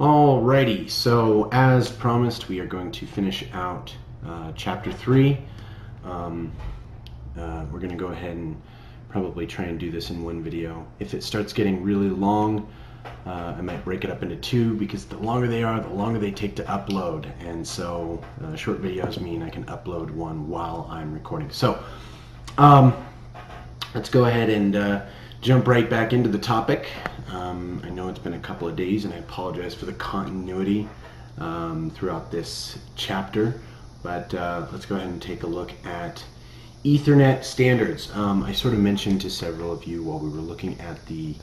Alrighty, so as promised, we are going to finish out chapter 3. We're going to go ahead and probably try and do this in one video. If it starts getting really long, I might break it up into two, because the longer they are, the longer they take to upload. And so short videos mean I can upload one while I'm recording. So let's go ahead and jump right back into the topic. I know it's been a couple of days, and I apologize for the continuity throughout this chapter, but let's go ahead and take a look at Ethernet standards. I sort of mentioned to several of you while we were looking at the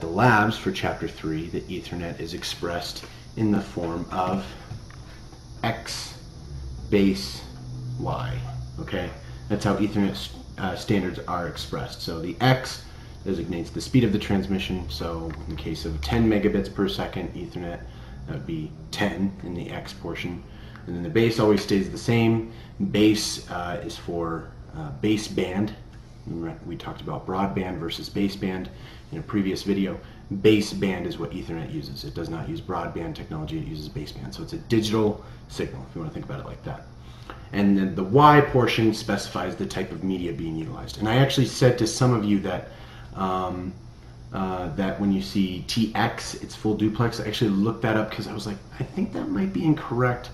labs for chapter 3 that Ethernet is expressed in the form of X base Y. Okay, that's how Ethernet standards are expressed. So the X designates the speed of the transmission. So in the case of 10 megabits per second Ethernet, that would be 10 in the X portion. And then the base always stays the same. Base is for baseband. We talked about broadband versus baseband in a previous video. Baseband is what Ethernet uses. It does not use broadband technology, it uses baseband. So it's a digital signal, if you want to think about it like that. And then the Y portion specifies the type of media being utilized. And I actually said to some of you that that when you see TX, it's full duplex. I actually looked that up because I was like, I think that might be incorrect.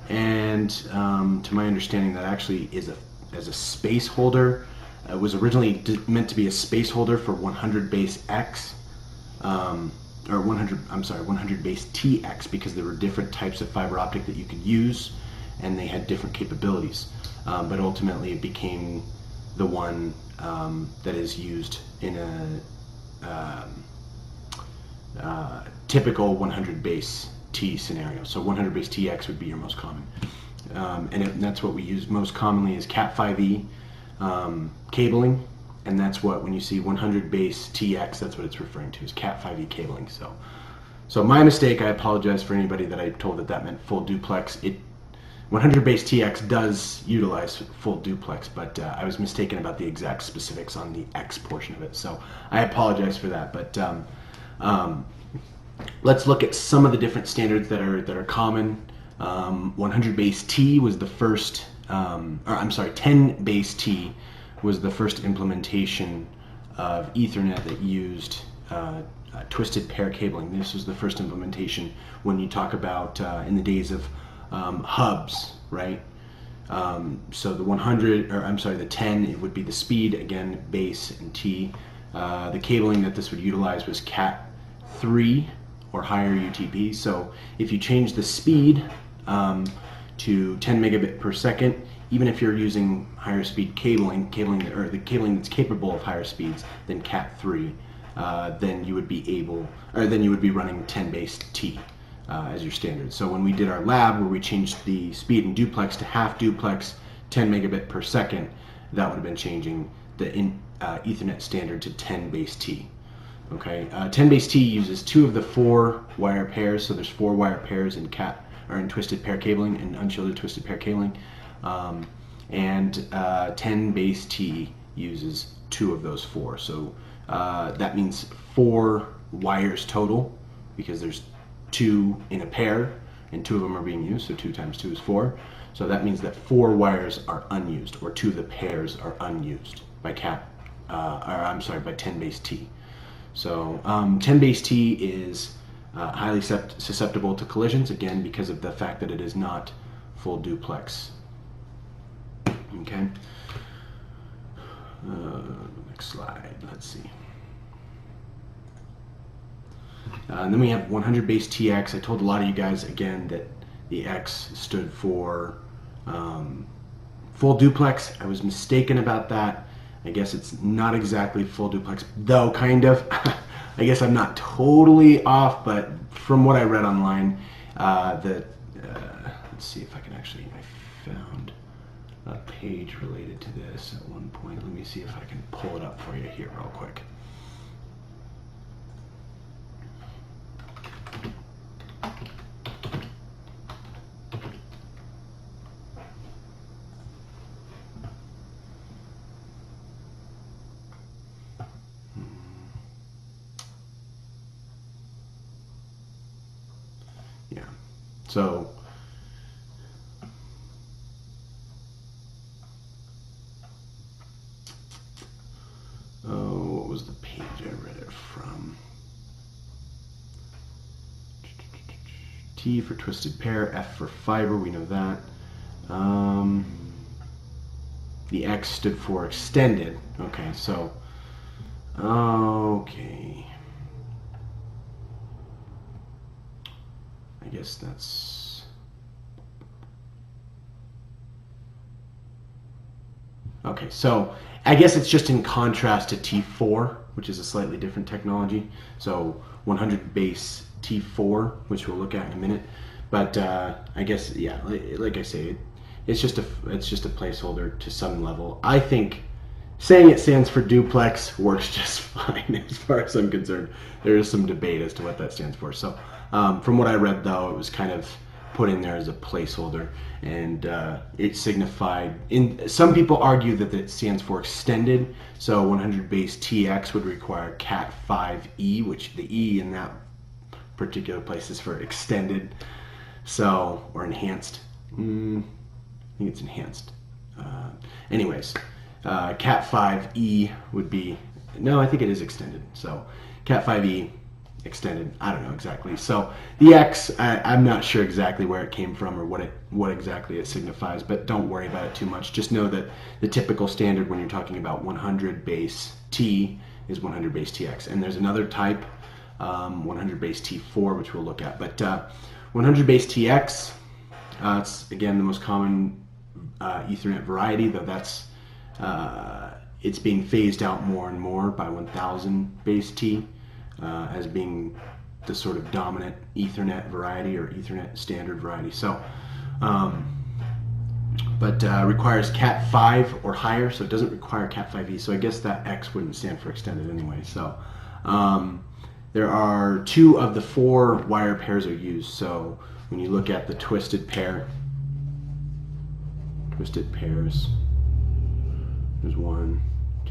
And to my understanding, that actually is as a space holder. It was originally meant to be a space holder for 100 base X, or 100 base TX, because there were different types of fiber optic that you could use, and they had different capabilities. But ultimately, it became the one that is used in a typical 100 base T scenario. So 100 base TX would be your most common. And that's what we use most commonly is Cat5e cabling. And that's what, when you see 100 base TX, that's what it's referring to, is Cat5e cabling. So my mistake, I apologize for anybody that I told that meant full duplex. 100 base TX does utilize full duplex, but I was mistaken about the exact specifics on the X portion of it. So I apologize for that. But let's look at some of the different standards that are common. 100 base T was the first, 10 base T was the first implementation of Ethernet that used twisted pair cabling. This was the first implementation when you talk about in the days of hubs, right? So the 10, it would be the speed, again, base and T. The cabling that this would utilize was Cat3 or higher UTP. So if you change the speed to 10 megabit per second, even if you're using higher speed cabling or the cabling that's capable of higher speeds than Cat3, then you would be running 10 base T as your standard. So when we did our lab where we changed the speed in duplex to half duplex, 10 megabit per second, that would have been changing the Ethernet standard to 10 base T. Okay, 10 base T uses 2 of the 4 wire pairs, so there's 4 wire pairs in twisted pair cabling and unshielded twisted pair cabling, and 10 base T uses 2 of those 4. So that means 4 wires total, because there's 2 in a pair and 2 of them are being used, so 2 times 2 is 4. So that means that 4 wires are unused, or 2 of the pairs are unused by by 10 base T. So 10 base T is highly susceptible to collisions, again, because of the fact that it is not full duplex. Okay. Next slide. Let's see. And then we have 100 base TX. I told a lot of you guys, again, that the X stood for full duplex. I was mistaken about that. I guess it's not exactly full duplex, though kind of. I guess I'm not totally off, but from what I read online, let's see if I can actually, I found a page related to this at one point. Let me see if I can pull it up for you here real quick. Yeah. So what was the page I read it from? T for twisted pair, F for fiber, we know that. The X stood for extended. Okay, so, okay. I guess that's... Okay, so I guess it's just in contrast to T4, which is a slightly different technology. So 100 base T4, which we'll look at in a minute. But I guess, yeah, like I say, it's just a placeholder to some level. I think saying it stands for duplex works just fine as far as I'm concerned. There is some debate as to what that stands for. So from what I read, though, it was kind of put in there as a placeholder, and it signified, some people argue that it stands for extended. So 100 base TX would require Cat 5E, which the E in that particular place is for extended, so, or enhanced. I think it's enhanced. Anyways, Cat 5E would be, no, I think it is extended. So Cat 5E extended, I don't know exactly. So the X, I'm not sure exactly where it came from or what exactly it signifies, but don't worry about it too much. Just know that the typical standard when you're talking about 100 base T is 100 base TX. And there's another type, 100 base T4, which we'll look at. But 100 base TX, it's again the most common Ethernet variety, though that's it's being phased out more and more by 1000 base T as being the sort of dominant Ethernet variety or Ethernet standard variety. So, but requires Cat 5 or higher, so it doesn't require Cat 5e. So I guess that X wouldn't stand for extended anyway. So there are 2 of the 4 wire pairs are used. So when you look at the twisted pairs, there's 1,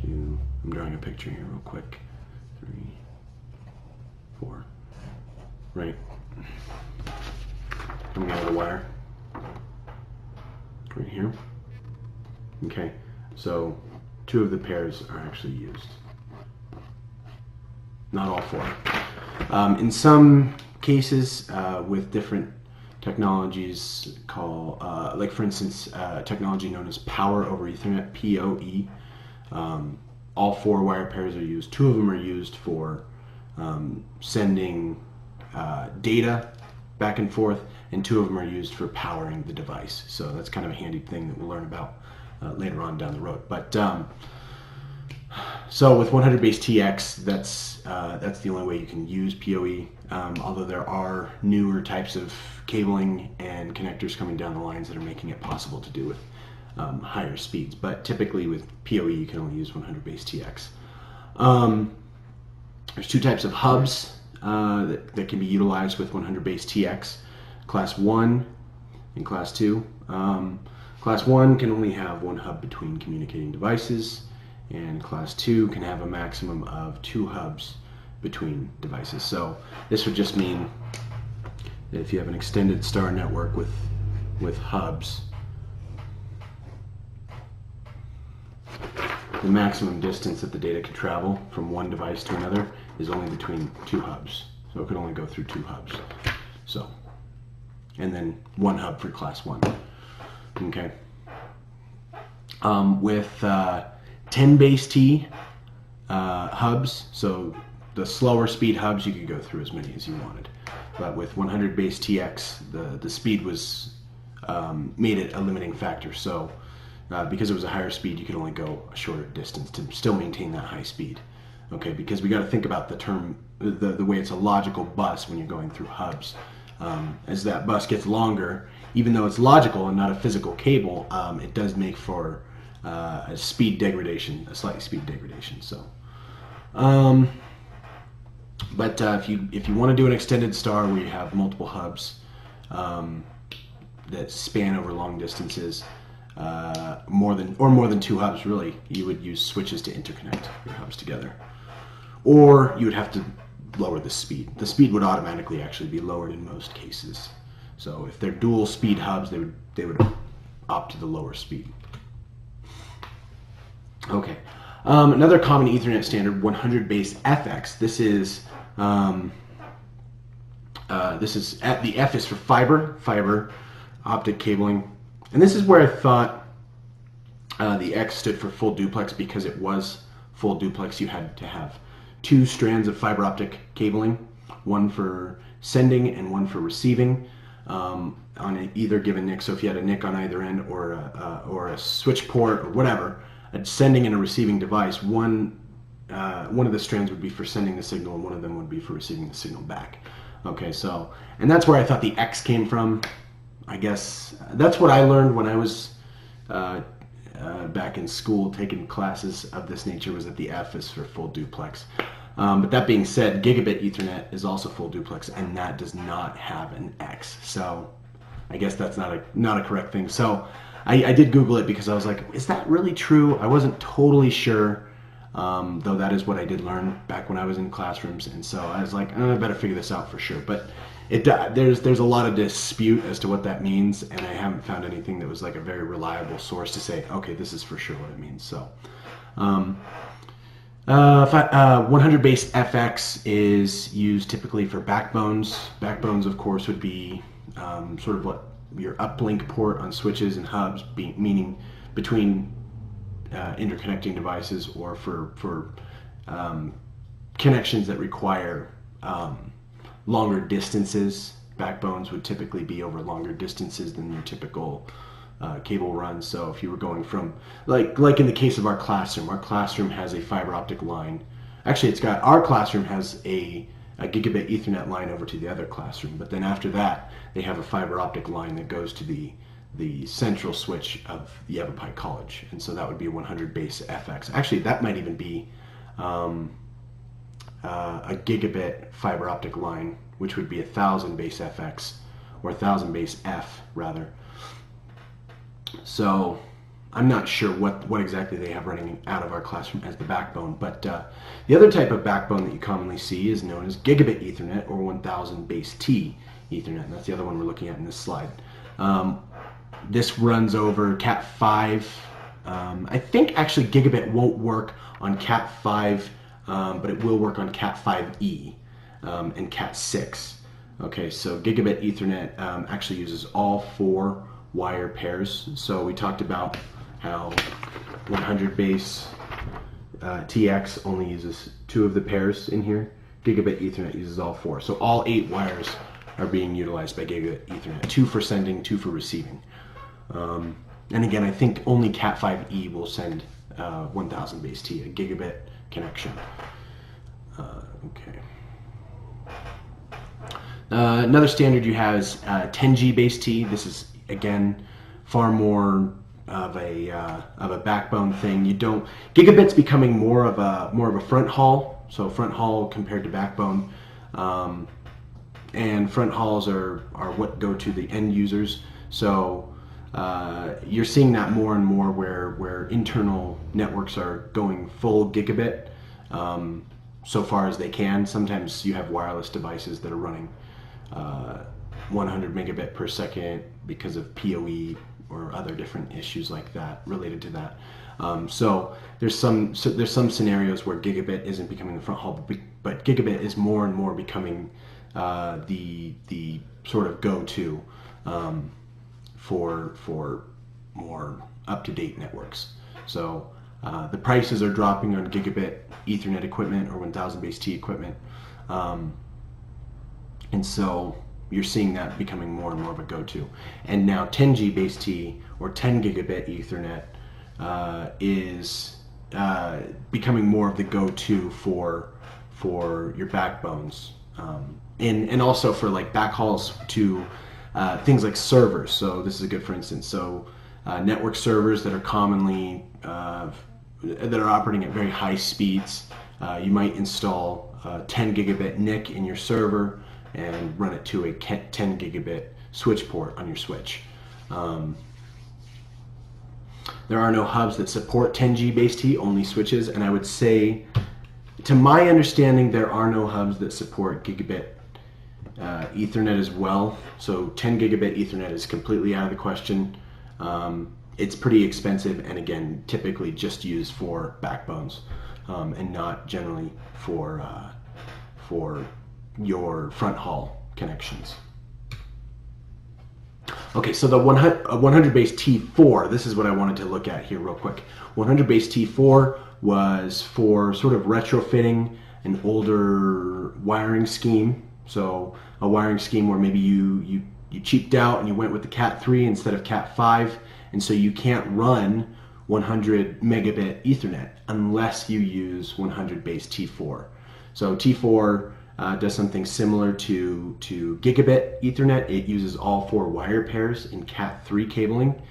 2, I'm drawing a picture here real quick, 3, 4, right, coming out of the wire, right here. Okay, so 2 of the pairs are actually used, not all 4. In some cases with different technologies like for instance technology known as power over Ethernet, PoE, all 4 wire pairs are used. 2 of them are used for sending data back and forth, and 2 of them are used for powering the device. So that's kind of a handy thing that we'll learn about later on down the road. But so with 100 base TX, that's the only way you can use PoE, although there are newer types of cabling and connectors coming down the lines that are making it possible to do with higher speeds. But typically with PoE, you can only use 100 base TX. There's 2 types of hubs that can be utilized with 100 base TX, Class 1 and Class 2. Class 1 can only have 1 hub between communicating devices, and Class 2 can have a maximum of 2 hubs between devices. So this would just mean that if you have an extended star network with hubs, the maximum distance that the data can travel from one device to another is only between 2 hubs. So it could only go through 2 hubs. So, and then 1 hub for Class 1. Okay. With 10 base T hubs, so the slower speed hubs, you could go through as many as you wanted. But with 100 base TX, the speed was made it a limiting factor. So because it was a higher speed, you could only go a shorter distance to still maintain that high speed. Okay, because we got to think about the way it's a logical bus when you're going through hubs. As that bus gets longer, even though it's logical and not a physical cable, it does make for a speed degradation, a slight speed degradation. So, but if you want to do an extended star where you have multiple hubs that span over long distances, more than 2 hubs, really, you would use switches to interconnect your hubs together, or you would have to lower the speed. The speed would automatically actually be lowered in most cases. So if they're dual speed hubs, they would opt to the lower speed. Okay. Another common Ethernet standard, 100 base FX. This is the F is for fiber optic cabling, and this is where I thought the X stood for full duplex, because it was full duplex. You had to have 2 strands of fiber optic cabling, one for sending and one for receiving on either given NIC. So if you had a NIC on either end, or a switch port or whatever, a sending and a receiving device, one of the strands would be for sending the signal and one of them would be for receiving the signal back. Okay, so, and that's where I thought the X came from. I guess that's what I learned when I was back in school taking classes of this nature, was that the F is for full duplex. But that being said, gigabit Ethernet is also full duplex, and that does not have an X. So I guess that's not a correct thing. So I did Google it because I was like, is that really true? I wasn't totally sure, though that is what I did learn back when I was in classrooms. And so I was like, I better figure this out for sure. But there's a lot of dispute as to what that means, and I haven't found anything that was like a very reliable source to say, okay, this is for sure what it means. So 100 base FX is used typically for backbones. Backbones, of course, would be sort of what your uplink port on switches and hubs, meaning between interconnecting devices, or for connections that require longer distances. Backbones would typically be over longer distances than your typical cable run. So if you were going from, like in the case of our classroom has a fiber optic line. Actually, our classroom has a gigabit Ethernet line over to the other classroom, but then after that they have a fiber optic line that goes to the central switch of Yavapai College, and so that would be a 100 base FX. Actually, that might even be a gigabit fiber optic line, which would be 1,000 base FX, or 1,000 base F rather. So I'm not sure what exactly they have running out of our classroom as the backbone, but the other type of backbone that you commonly see is known as gigabit Ethernet, or 1,000 base T Ethernet, and that's the other one we're looking at in this slide. This runs over Cat5. I think actually gigabit won't work on Cat5, but it will work on Cat5e and Cat6. Okay, so gigabit Ethernet actually uses all 4 wire pairs. So we talked about how 100 base TX only uses 2 of the pairs in here. Gigabit Ethernet uses all 4. So all 8 wires are being utilized by gigabit Ethernet. 2 for sending, 2 for receiving. And again, I think only Cat5e will send 1,000 base T, a gigabit connection. Okay. Another standard you have is 10G base T. This is, again, far more of a backbone thing. Gigabit's becoming more of a front haul. So front haul compared to backbone, and front hauls are what go to the end users. So you're seeing that more and more where internal networks are going full gigabit so far as they can. Sometimes you have wireless devices that are running 100 megabit per second because of PoE or other different issues like that related to that. So there's some scenarios where gigabit isn't becoming the front haul, but gigabit is more and more becoming the sort of go-to for more up-to-date networks. So the prices are dropping on gigabit Ethernet equipment or 1,000 base T equipment, and so you're seeing that becoming more and more of a go-to. And now 10G base T or 10 gigabit Ethernet is becoming more of the go-to for your backbones, and also for like backhauls to things like servers. So this is a good for instance. So network servers that are commonly that are operating at very high speeds, you might install 10 gigabit NIC in your server and run it to a 10 gigabit switch port on your switch. There are no hubs that support 10G base T, only switches, and I would say, to my understanding, there are no hubs that support gigabit Ethernet as well. So 10 gigabit Ethernet is completely out of the question. It's pretty expensive, and again, typically just used for backbones, and not generally for your front haul connections. Okay, so the 100 base T4, this is what I wanted to look at here real quick. 100 base T4 was for sort of retrofitting an older wiring scheme. So a wiring scheme where maybe you cheaped out and you went with the Cat 3 instead of Cat 5, and so you can't run 100 megabit Ethernet unless you use 100 base T4. So T4 does something similar to gigabit Ethernet. It uses all 4 wire pairs in Cat 3 cabling,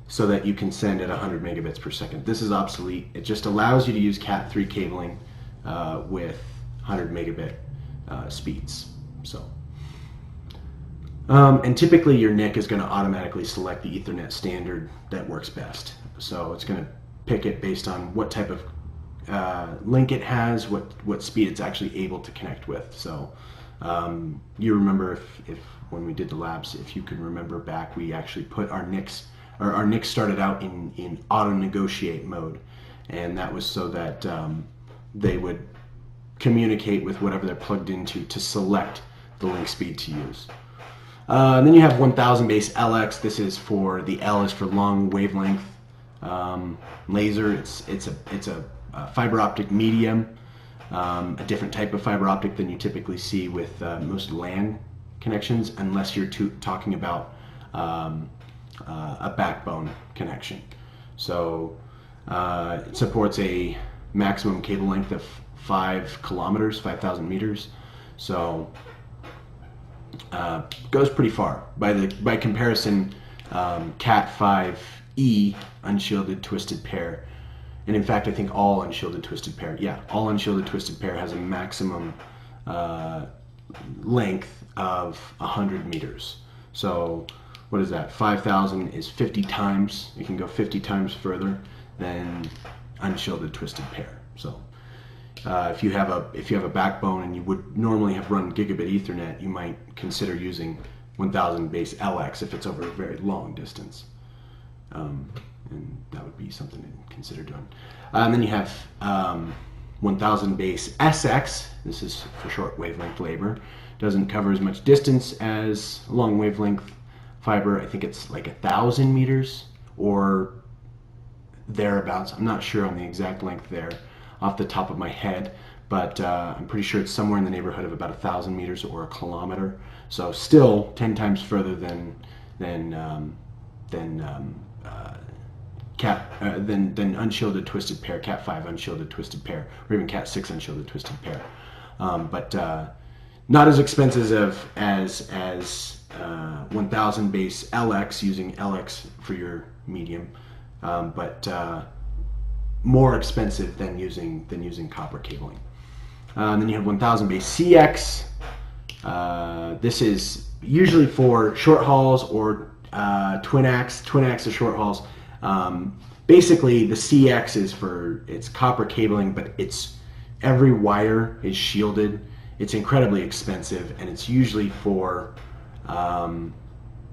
so that you can send at 100 megabits per second. This is obsolete. It just allows you to use Cat 3 cabling with 100 megabit speeds. So, and typically your NIC is going to automatically select the Ethernet standard that works best. So it's going to pick it based on what type of link it has, what speed it's actually able to connect with. So you remember if when we did the labs, if you can remember back, we actually put our NICs, or our NICs started out in auto negotiate mode, and that was so that they would communicate with whatever they're plugged into to select the link speed to use. Then you have 1000 base LX. This is for, the L is for long wavelength laser. It's a fiber optic medium, a different type of fiber optic than you typically see with most LAN connections, unless you're talking about a backbone connection. So it supports a maximum cable length of 5 kilometers, 5,000 meters. So goes pretty far. By comparison, Cat 5e unshielded twisted pair, and in fact I think all unshielded twisted pair, all unshielded twisted pair has a maximum length of 100 meters. So what is that? 5,000 is 50 times. It can go 50 times further than unshielded twisted pair. So if you have a backbone and you would normally have run gigabit Ethernet, you might consider using 1000 base LX if it's over a very long distance, and that would be something to consider doing. And then you have 1000 base SX. This is for short wavelength labor. Doesn't cover as much distance as long wavelength fiber. I think it's like 1,000 meters or thereabouts. I'm not sure on the exact length there off the top of my head, but I'm pretty sure it's somewhere in the neighborhood of about 1,000 meters or a kilometer. So still 10 times further than unshielded twisted pair, Cat 5 unshielded twisted pair, or even Cat 6 unshielded twisted pair. But not as expensive as 1000 base LX, using LX for your medium, but more expensive than using copper cabling. And then you have 1000 base CX. This is usually for short hauls or twin ax or short hauls. Basically, the CX is for, it's copper cabling, but every wire is shielded. It's incredibly expensive, and it's usually for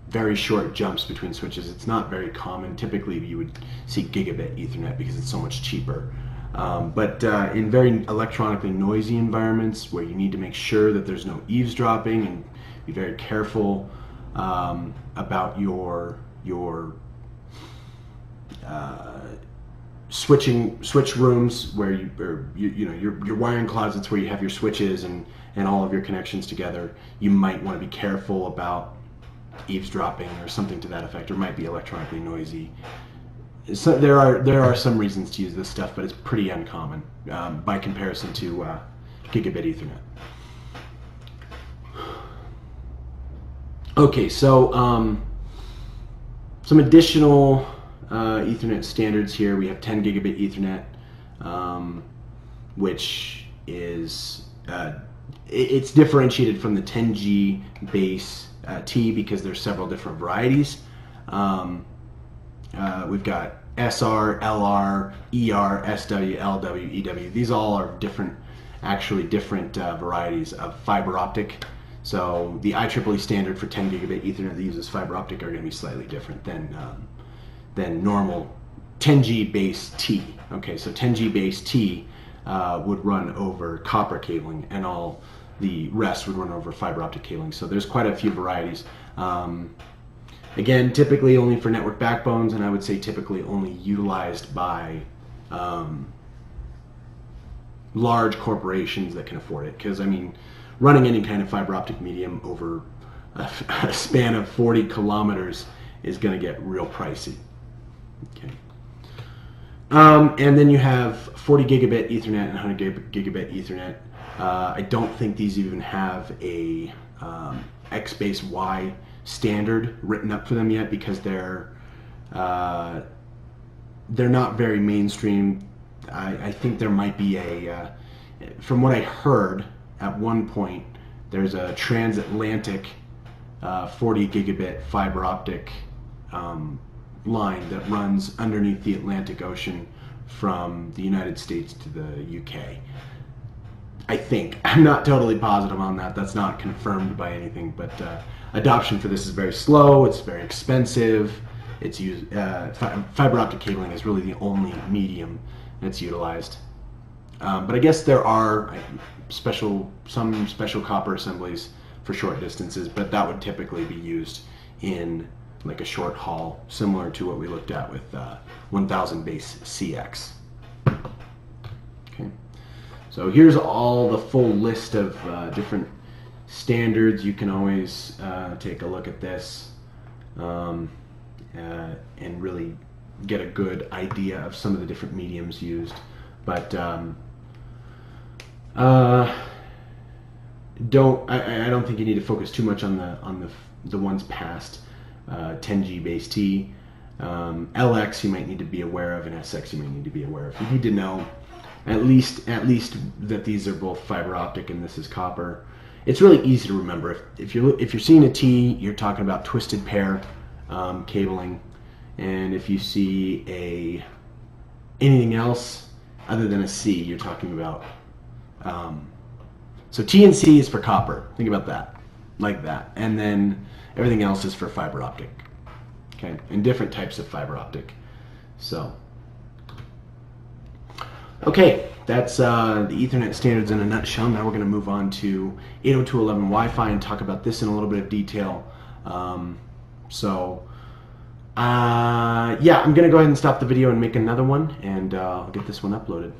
very short jumps between switches. It's not very common. Typically, you would see gigabit Ethernet because it's so much cheaper. But in very electronically noisy environments where you need to make sure that there's no eavesdropping and be very careful about your switch rooms, where your wiring closets where you have your switches and all of your connections together, you might want to be careful about eavesdropping or something to that effect, or might be electronically noisy. So there are some reasons to use this stuff, but it's pretty uncommon by comparison to gigabit Ethernet. Okay, so some additional Ethernet standards here. We have 10 gigabit Ethernet, which is it's differentiated from the 10G base T because there's several different varieties. We've got SR, LR, ER, SW, LW, EW. These all are different actually different varieties of fiber optic. So the IEEE standard for 10 gigabit Ethernet that uses fiber optic are going to be slightly different than normal 10G base T. Okay, so 10G base T would run over copper cabling, and all the rest would run over fiber optic cabling. So there's quite a few varieties. Again, typically only for network backbones, and I would say typically only utilized by large corporations that can afford it. Because, I mean, running any kind of fiber optic medium over a span of 40 kilometers is going to get real pricey. Okay. And then you have 40 gigabit Ethernet and 100 gigabit Ethernet. I don't think these even have a X base Y standard written up for them yet, because they're not very mainstream. I think there might be from what I heard at one point, there's a transatlantic 40 gigabit fiber optic line that runs underneath the Atlantic Ocean from the United States to the UK. I think. I'm not totally positive on that. That's not confirmed by anything, but adoption for this is very slow. It's very expensive. It's used. Fiber optic cabling is really the only medium that's utilized. But I guess there are some special copper assemblies for short distances, but that would typically be used in like a short haul, similar to what we looked at with 1000 base CX. Okay. So here's all the full list of different standards. You can always take a look at this and really get a good idea of some of the different mediums used. But I don't think you need to focus too much on the ones past 10G base T. LX you might need to be aware of, and SX you might need to be aware of. You need to know at least that these are both fiber optic and this is copper. It's really easy to remember. If you're seeing a T, you're talking about twisted pair cabling, and if you see anything else other than a C, you're talking about so T and C is for copper. Think about that, like that, and then everything else is for fiber optic. Okay, and different types of fiber optic. So. Okay, that's the Ethernet standards in a nutshell. Now we're going to move on to 802.11 Wi-Fi and talk about this in a little bit of detail. Yeah, I'm going to go ahead and stop the video and make another one, and I'll get this one uploaded.